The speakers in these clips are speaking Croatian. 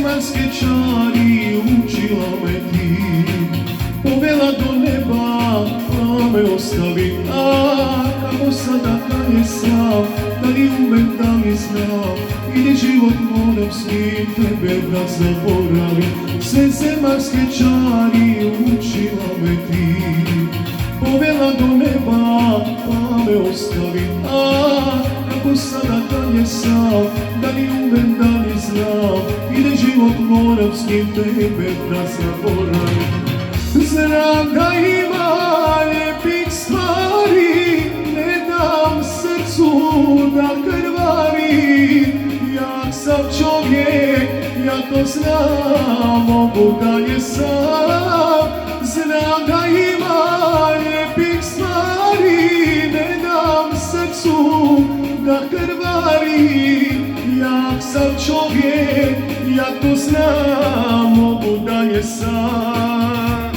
zemaljske čari učila me ti, povela do neba pa me ostavi. A kako sada dalje sam, da li umem, da li znam, ide život moram s njim, tebe da zaboravim. Sve zemaljske čari učila me ti, povela do neba pa me ostavi. A kako sada dalje sam, da li umem, da li znam, ide život moram s njim, tebe da zaboravim. Znam da ima lijepih stvari, ne dam srcu da krvari. Jak sam čovjek, ja to znam, mogu dalje sam. Znam da ima lijepih stvari, ne dam srcu da krvari. Jak sam čovjek, ja to znam, mogu dalje sam.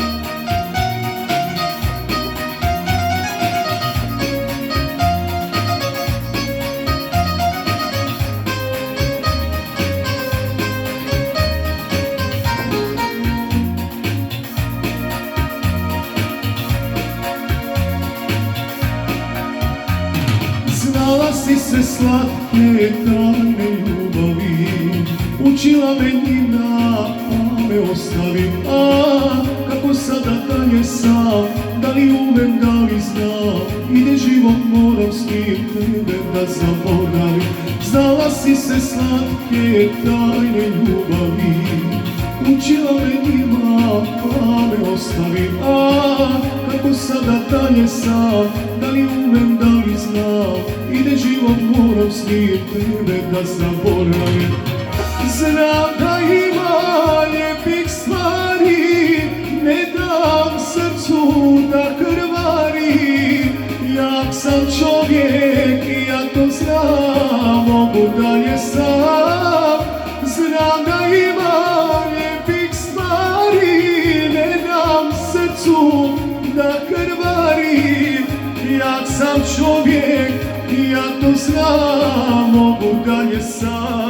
Znala si se slatke tajne ljubavi, učila me njima, pa me ostavi. A kako sada dalje sam, da li umem, da li znam, ide život moram s njim, tebe da zaboravim. Znala si se slatke tajne ljubavi, učila me njima, pa me ostavi. A kako sada dalje sam, da li umem, da li znam, ide život moram s njim, tebe da zaboravim. Znam da ima lijepih stvari, ne dam srcu da krvari. Jak sam čovjek, ja to znam, mogu dalje sam. Znam da ima lijepih stvari, ne dam srcu da krvari. Jak sam čovjek, ja to znam, mogu dalje sam.